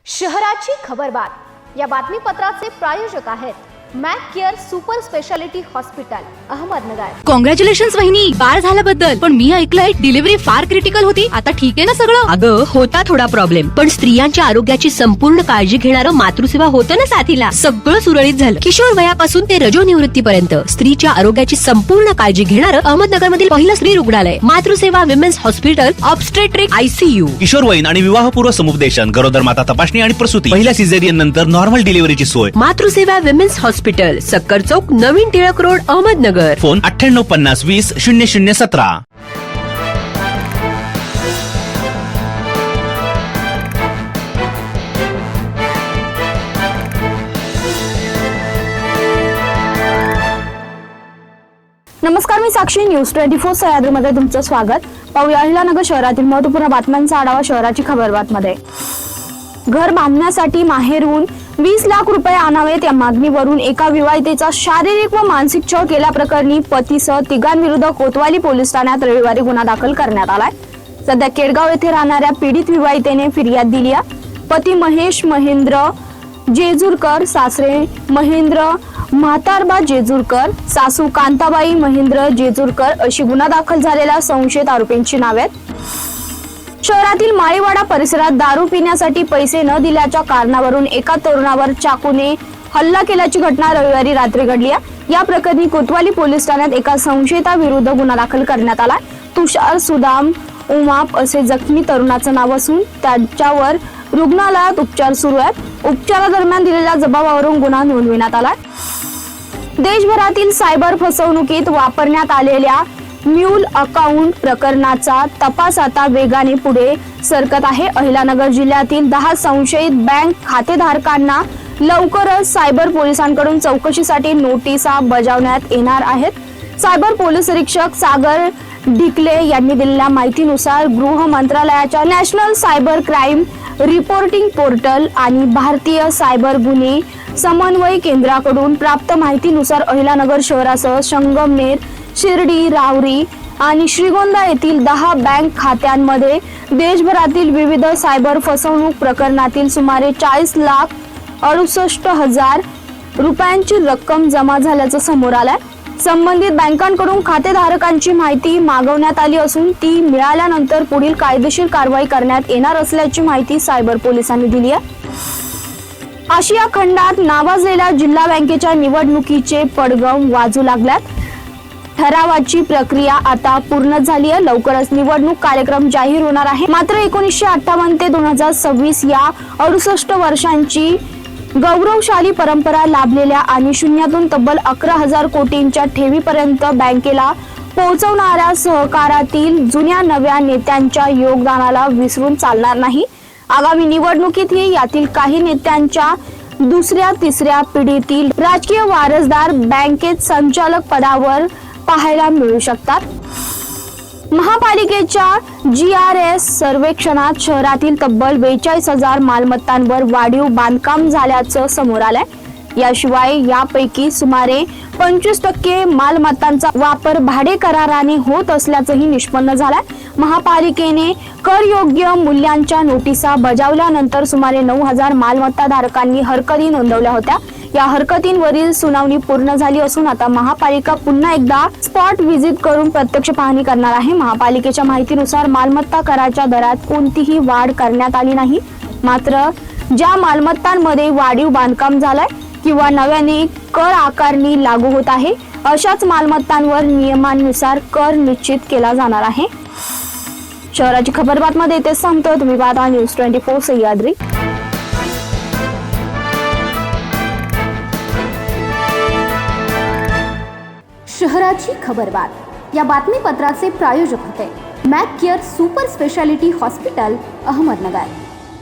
शहराची खबरबात या बातमीपत्राचे प्रायोजक आहेत Mac care super speciality hospital Ahmednagar. Congratulations वहिनी, बाळ झाल्याबद्दल। पण मी ऐकलंय डिलिव्हरी फार क्रिटिकल होती। आता ठीक आहे ना सगळं? अगं होता थोडा प्रॉब्लेम, पण स्त्रियांच्या आरोग्याची संपूर्ण काळजी घेणारं मातृसेवा होतं ना साथीला। सगळं सुरळीत झालं। किशोर वयापासून ते रजोनिवृत्तीपर्यंत स्त्रीच्या आरोग्याची संपूर्ण काळजी घेणारं अहमदनगर मधील पहिलं स्त्री रुग्णालय Matruseva women's hospital obstetric ICU। किशोरवयीन आणि विवाहपूर्व समुपदेशन, गरोदर माता तपासणी आणि प्रसूती, पहिल्या सिझेरियन नंतर नॉर्मल डिलिव्हरीची सोय। मातृसेवा विमेन्स हॉस्पिटल, सक्कर चौक, नवीन टिळक रोड, अहमदनगर। फोन 9850 20 0017। नमस्कार, मी साक्षी, न्यूज 24 सह्याद्रीमध्ये तुमचं स्वागत। पाहूया अहिल्यानगर शहरातील महत्त्वपूर्ण बातम्यांचा आढावा शहराची खबरबातमध्ये। घर बांधण्यासाठी माहेरहून 20 लाख रुपये आणावेत या मागणीवरून एका विवाहितेचा शारीरिक व मानसिक छळ केल्याप्रकरणी पतीसह तिघांविरुद्ध कोतवाली पोलीस ठाण्यात रविवारी गुन्हा दाखल करण्यात आलाय। सध्या केडगाव येथे राहणाऱ्या पीडित विवाहितेने फिर्याद दिली आहे। पती महेश महेंद्र जेजुरकर, सासरे महेंद्र म्हातारबा जेजुरकर, सासू कांताबाई महेंद्र जेजुरकर अशी गुन्हा दाखल झालेल्या संशयित आरोपींची नावे आहेत। शहरातील माळीवाडा परिसरात दारू पिण्यासाठी पैसे न दिल्याच्या कारणावरून एका तरुणावर चाकूने हल्ला केल्याची घटना रविवारी रात्री घडली आहे। या प्रकरणी कोतवाली पोलीस ठाण्यात एका संशयिताविरुद्ध गुन्हा दाखल करण्यात आला। तुषार सुदाम उमाप असे जखमी तरुणाचं नाव असून त्याच्यावर रुग्णालयात उपचार सुरू आहेत। उपचारादरम्यान दिलेल्या जबाबावरून गुन्हा नोंदविण्यात आला। देशभरातील सायबर फसवणुकीत वापरण्यात आलेल्या म्यूल अकाउंट प्रकरणाचा तपास आता वेगाने पुढे सरकत आहे। अहिल्यानगर जिल्ह्यातील 10 संशयित बँक खातेधारकांना लवकरच सायबर पोलिसांकडून चौकशीसाठी नोटिसा बजावण्यात येणार आहेत। सायबर पोलीस निरीक्षक सागर ढिकले यांनी दिलेल्या माहितीनुसार गृह मंत्रालयाच्या national cyber crime reporting portal आणि भारतीय सायबर गुन्हे समन्वय केंद्राकडून प्राप्त माहितीनुसार अहिल्यानगर शहरासह संगमनेर, शिर्डी, राहुरी आणि श्रीगोंदा येथील 10 बँक खात्यांमध्ये देशभरातील विविध सायबर फसवणूक प्रकरणातील सुमारे 40,68,000 रुपयांची रक्कम जमा झाल्याचं समोर आलंय। संबंधित बँकांकडून खातेधारकांची माहिती मागवण्यात आली असून ती मिळाल्यानंतर पुढील कायदेशीर कारवाई करण्यात येणार असल्याची माहिती सायबर पोलिसांनी दिली आहे। आशिया खंडात नावाजलेल्या जिल्हा बँकेच्या निवडणुकीचे पडघम वाजू लागल्यात। ठरावाची प्रक्रिया आता पूर्ण झाली आहे। लवकरच निवडणूक कार्यक्रम जाहीर होणार आहे। मात्र 1958 ते 2026 या 68 वर्षांची गौरवशाली परंपरा लाभलेल्या आणि शून्यातून तब्बल 11,000 कोटींच्या ठेवीपर्यंत बँकेला पोहोचवणाऱ्या सहकारातील जुन्या नव्या नेत्यांच्या योगदानाला विसरून चालणार नाही। आगामी निवडणुकीतही यातील काही नेत्यांच्या दुसऱ्या तिसऱ्या पिढीतील राजकीय वारसदार बँकेत संचालक पदावर पाहायला मिळू शकतात। महापालिकेच्या GRS सर्वेक्षणात शहरातील तब्बल 42,000 मालमत्तांवर वाढीव बांधकाम झाल्याचं समोर आलंय। याशिवाय यापैकी सुमारे 25% मालमत्तांचा वापर भाडे कराराने होत असल्याचंही निष्पन्न झालंय। महापालिकेने करयोग्य मूल्यांच्या नोटिसा बजावल्यानंतर सुमारे 9,000 मालमत्ता धारकांनी हरकती नोंदवल्या होत्या। या हरकतींवरील सुनावणी पूर्ण झाली असून आता महापालिका पुन्हा एकदा स्पॉट व्हिजिट करून प्रत्यक्ष पाहणी करणार आहे। महापालिकेच्या माहितीनुसार मालमत्ता कराच्या दरात कोणतीही वाढ करण्यात आली नाही। मात्र ज्या मालमत्तांमध्ये वाढीव बांधकाम झालंय किंवा नव्याने कर आकारणी लागू होत आहे अशाच मालमत्तांवर नियमानुसार कर निश्चित केला जाणार आहे। शहराची खबरबातमध्ये इथेच सांगतो। तुम्ही पाहता न्यूज 24 सह्याद्री। शहराची खबरबात या बातमीपत्राचे प्रायोजक होते Mac care super speciality hospital Ahmednagar.